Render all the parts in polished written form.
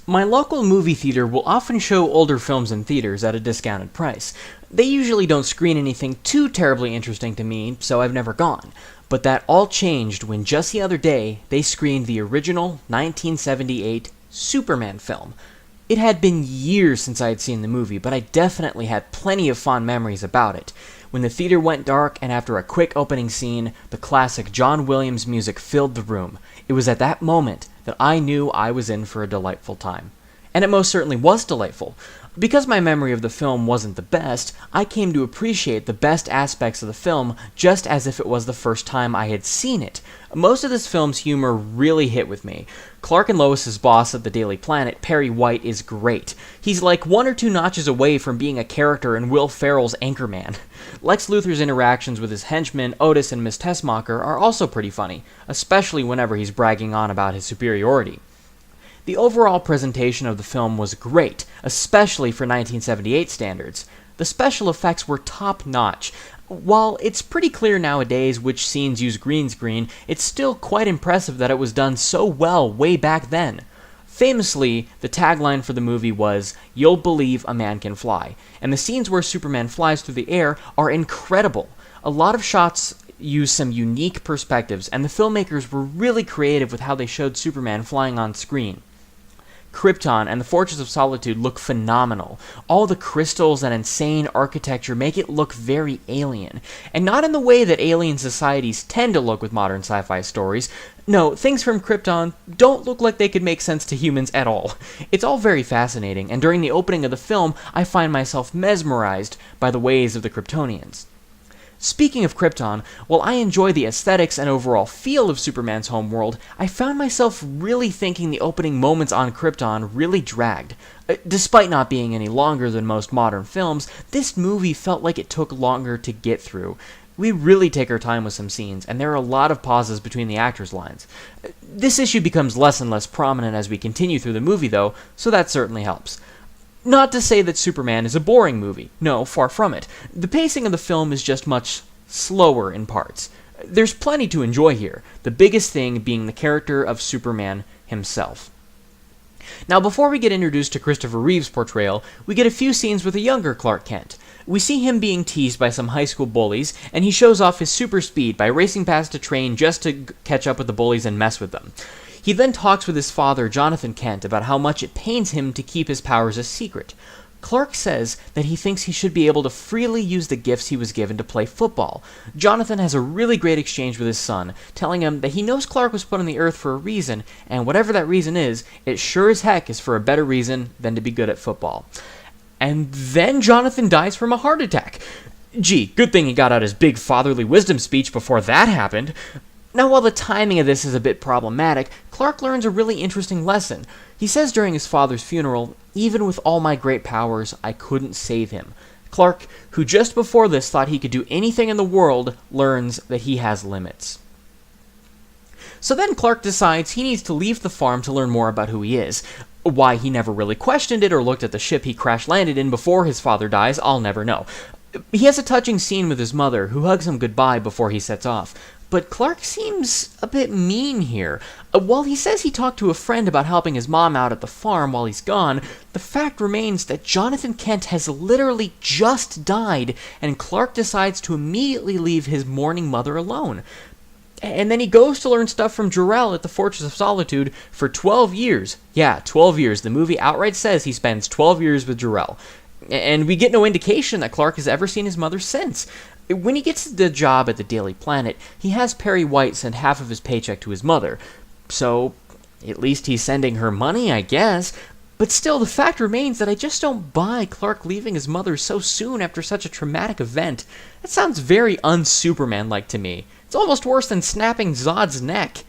My local movie theater will often show older films in theaters at a discounted price. They usually don't screen anything too terribly interesting to me, so I've never gone. But that all changed when just the other day they screened the original 1978 Superman film. It had been years since I had seen the movie, but I definitely had plenty of fond memories about it. When the theater went dark and after a quick opening scene, the classic John Williams music filled the room. It was at that moment that I knew I was in for a delightful time. And it most certainly was delightful. Because my memory of the film wasn't the best, I came to appreciate the best aspects of the film just as if it was the first time I had seen it. Most of this film's humor really hit with me. Clark and Lois's boss at the Daily Planet, Perry White, is great. He's like one or two notches away from being a character in Will Ferrell's Anchorman. Lex Luthor's interactions with his henchmen, Otis and Miss Tessmacher, are also pretty funny, especially whenever he's bragging on about his superiority. The overall presentation of the film was great, especially for 1978 standards. The special effects were top-notch. While it's pretty clear nowadays which scenes use green screen, it's still quite impressive that it was done so well way back then. Famously, the tagline for the movie was, "You'll believe a man can fly," and the scenes where Superman flies through the air are incredible. A lot of shots use some unique perspectives, and the filmmakers were really creative with how they showed Superman flying on screen. Krypton and the Fortress of Solitude look phenomenal. All the crystals and insane architecture make it look very alien. And not in the way that alien societies tend to look with modern sci-fi stories. No, things from Krypton don't look like they could make sense to humans at all. It's all very fascinating, and during the opening of the film, I find myself mesmerized by the ways of the Kryptonians. Speaking of Krypton, while I enjoy the aesthetics and overall feel of Superman's homeworld, I found myself really thinking the opening moments on Krypton really dragged. Despite not being any longer than most modern films, this movie felt like it took longer to get through. We really take our time with some scenes, and there are a lot of pauses between the actors' lines. This issue becomes less and less prominent as we continue through the movie, though, so that certainly helps. Not to say that Superman is a boring movie. No, far from it. The pacing of the film is just much slower in parts. There's plenty to enjoy here, the biggest thing being the character of Superman himself. Now, before we get introduced to Christopher Reeve's portrayal, we get a few scenes with a younger Clark Kent. We see him being teased by some high school bullies, and he shows off his super speed by racing past a train just to catch up with the bullies and mess with them. He then talks with his father, Jonathan Kent, about how much it pains him to keep his powers a secret. Clark says that he thinks he should be able to freely use the gifts he was given to play football. Jonathan has a really great exchange with his son, telling him that he knows Clark was put on the earth for a reason, and whatever that reason is, it sure as heck is for a better reason than to be good at football. And then Jonathan dies from a heart attack. Gee, good thing he got out his big fatherly wisdom speech before that happened. Now, while the timing of this is a bit problematic, Clark learns a really interesting lesson. He says during his father's funeral, "Even with all my great powers, I couldn't save him." Clark, who just before this thought he could do anything in the world, learns that he has limits. So then Clark decides he needs to leave the farm to learn more about who he is. Why he never really questioned it or looked at the ship he crash-landed in before his father dies, I'll never know. He has a touching scene with his mother, who hugs him goodbye before he sets off. But Clark seems a bit mean here. While he says he talked to a friend about helping his mom out at the farm while he's gone, the fact remains that Jonathan Kent has literally just died, and Clark decides to immediately leave his mourning mother alone. And then he goes to learn stuff from Jor-El at the Fortress of Solitude for 12 years. Yeah, 12 years. The movie outright says he spends 12 years with Jor-El. And we get no indication that Clark has ever seen his mother since. When he gets the job at the Daily Planet, he has Perry White send half of his paycheck to his mother. So, at least he's sending her money, I guess. But still, the fact remains that I just don't buy Clark leaving his mother so soon after such a traumatic event. That sounds very un-Superman-like to me. It's almost worse than snapping Zod's neck.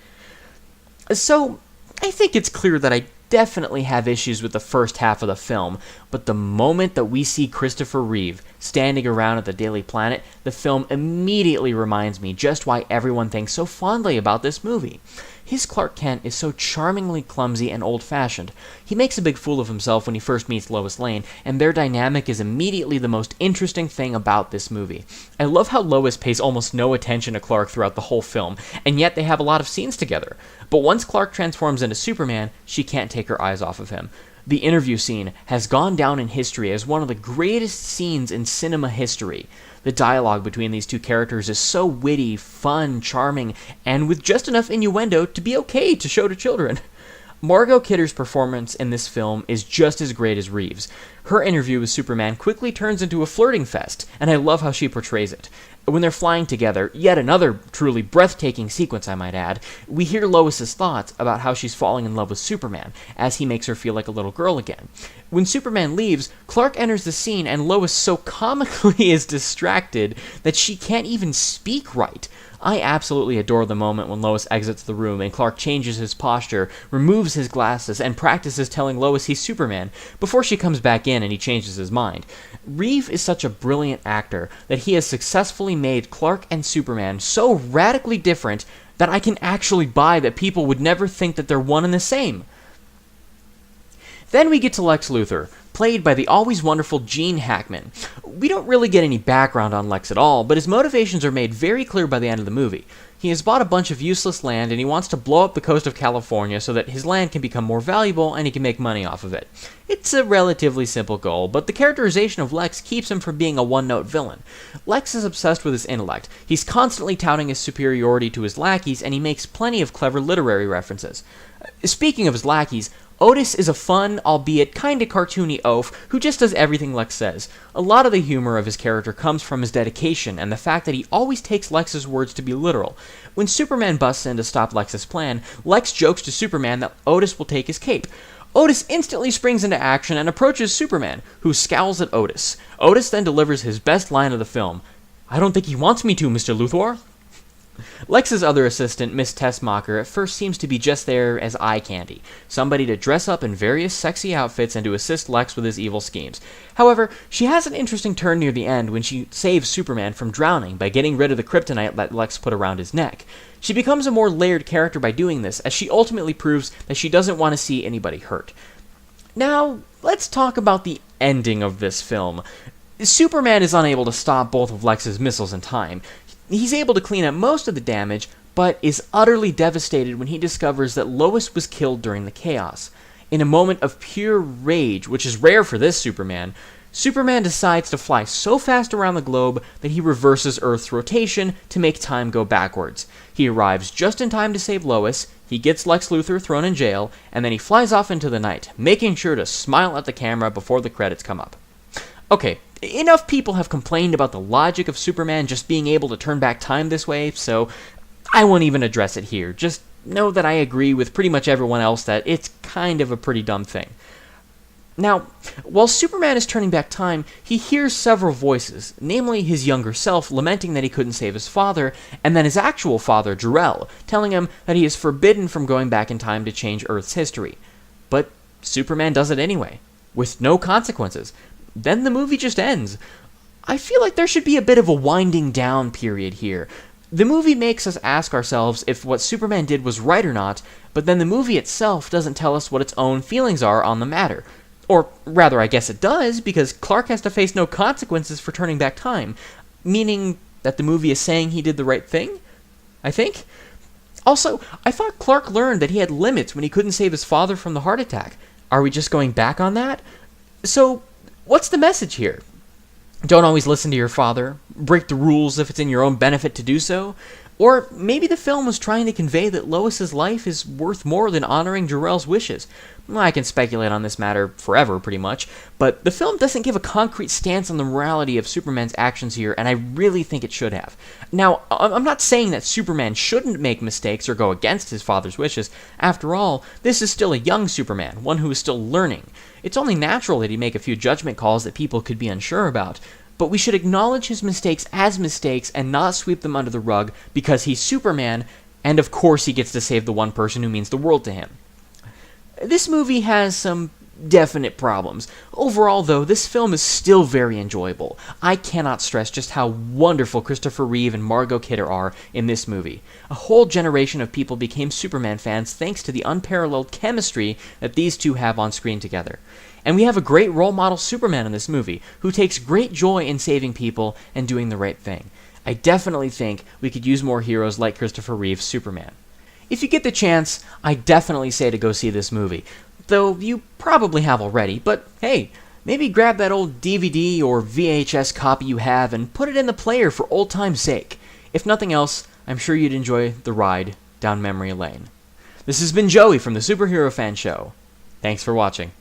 So, I think it's clear that I definitely have issues with the first half of the film, but the moment that we see Christopher Reeve standing around at the Daily Planet, the film immediately reminds me just why everyone thinks so fondly about this movie. his Clark Kent is so charmingly clumsy and old-fashioned. He makes a big fool of himself when he first meets Lois Lane, and their dynamic is immediately the most interesting thing about this movie. I love how Lois pays almost no attention to Clark throughout the whole film, and yet they have a lot of scenes together. But once Clark transforms into Superman, she can't take her eyes off of him. The interview scene has gone down in history as one of the greatest scenes in cinema history. The dialogue between these two characters is so witty, fun, charming, and with just enough innuendo to be okay to show to children. Margot Kidder's performance in this film is just as great as Reeve's. Her interview with Superman quickly turns into a flirting fest, and I love how she portrays it. When they're flying together, yet another truly breathtaking sequence, I might add, we hear Lois's thoughts about how she's falling in love with Superman, as he makes her feel like a little girl again. When Superman leaves, Clark enters the scene, and Lois so comically is distracted that she can't even speak right. I absolutely adore the moment when Lois exits the room and Clark changes his posture, removes his glasses, and practices telling Lois he's Superman before she comes back in and he changes his mind. Reeve is such a brilliant actor that he has successfully made Clark and Superman so radically different that I can actually buy that people would never think that they're one and the same. Then we get to Lex Luthor, played by the always wonderful Gene Hackman. We don't really get any background on Lex at all, but his motivations are made very clear by the end of the movie. He has bought a bunch of useless land and he wants to blow up the coast of California so that his land can become more valuable and he can make money off of it. It's a relatively simple goal, but the characterization of Lex keeps him from being a one-note villain. Lex is obsessed with his intellect. He's constantly touting his superiority to his lackeys, and he makes plenty of clever literary references. Speaking of his lackeys, Otis is a fun, albeit kinda cartoony oaf who just does everything Lex says. A lot of the humor of his character comes from his dedication and the fact that he always takes Lex's words to be literal. When Superman busts in to stop Lex's plan, Lex jokes to Superman that Otis will take his cape. Otis instantly springs into action and approaches Superman, who scowls at Otis. Otis then delivers his best line of the film, "I don't think he wants me to, Mr. Luthor." Lex's other assistant, Miss Tessmacher, at first seems to be just there as eye candy, somebody to dress up in various sexy outfits and to assist Lex with his evil schemes. However, she has an interesting turn near the end when she saves Superman from drowning by getting rid of the kryptonite that Lex put around his neck. She becomes a more layered character by doing this, as she ultimately proves that she doesn't want to see anybody hurt. Now, let's talk about the ending of this film. Superman is unable to stop both of Lex's missiles in time. He's able to clean up most of the damage, but is utterly devastated when he discovers that Lois was killed during the chaos. In a moment of pure rage, which is rare for this Superman, Superman decides to fly so fast around the globe that he reverses Earth's rotation to make time go backwards. He arrives just in time to save Lois, he gets Lex Luthor thrown in jail, and then he flies off into the night, making sure to smile at the camera before the credits come up. Okay, enough people have complained about the logic of Superman just being able to turn back time this way, so I won't even address it here. Just know that I agree with pretty much everyone else that it's kind of a pretty dumb thing. Now, while Superman is turning back time, he hears several voices, namely his younger self lamenting that he couldn't save his father, and then his actual father, Jor-El, telling him that he is forbidden from going back in time to change Earth's history. But Superman does it anyway, with no consequences. Then the movie just ends. I feel like there should be a bit of a winding down period here. The movie makes us ask ourselves if what Superman did was right or not, but then the movie itself doesn't tell us what its own feelings are on the matter. Or rather, I guess it does, because Clark has to face no consequences for turning back time, meaning that the movie is saying he did the right thing, I think. Also, I thought Clark learned that he had limits when he couldn't save his father from the heart attack. Are we just going back on that? So, what's the message here? Don't always listen to your father. Break the rules if it's in your own benefit to do so. Or maybe the film was trying to convey that Lois's life is worth more than honoring Jor-El's wishes. I can speculate on this matter forever, pretty much, but the film doesn't give a concrete stance on the morality of Superman's actions here, and I really think it should have. Now, I'm not saying that Superman shouldn't make mistakes or go against his father's wishes. After all, this is still a young Superman, one who is still learning. It's only natural that he make a few judgment calls that people could be unsure about. But we should acknowledge his mistakes as mistakes and not sweep them under the rug because he's Superman, and of course he gets to save the one person who means the world to him. This movie has some definite problems. Overall, though, this film is still very enjoyable. I cannot stress just how wonderful Christopher Reeve and Margot Kidder are in this movie. A whole generation of people became Superman fans thanks to the unparalleled chemistry that these two have on screen together. And we have a great role model Superman in this movie, who takes great joy in saving people and doing the right thing. I definitely think we could use more heroes like Christopher Reeve's Superman. If you get the chance, I definitely say to go see this movie. Though you probably have already, but hey, maybe grab that old DVD or VHS copy you have and put it in the player for old time's sake. If nothing else, I'm sure you'd enjoy the ride down memory lane. This has been Joey from the Superhero Fan Show. Thanks for watching.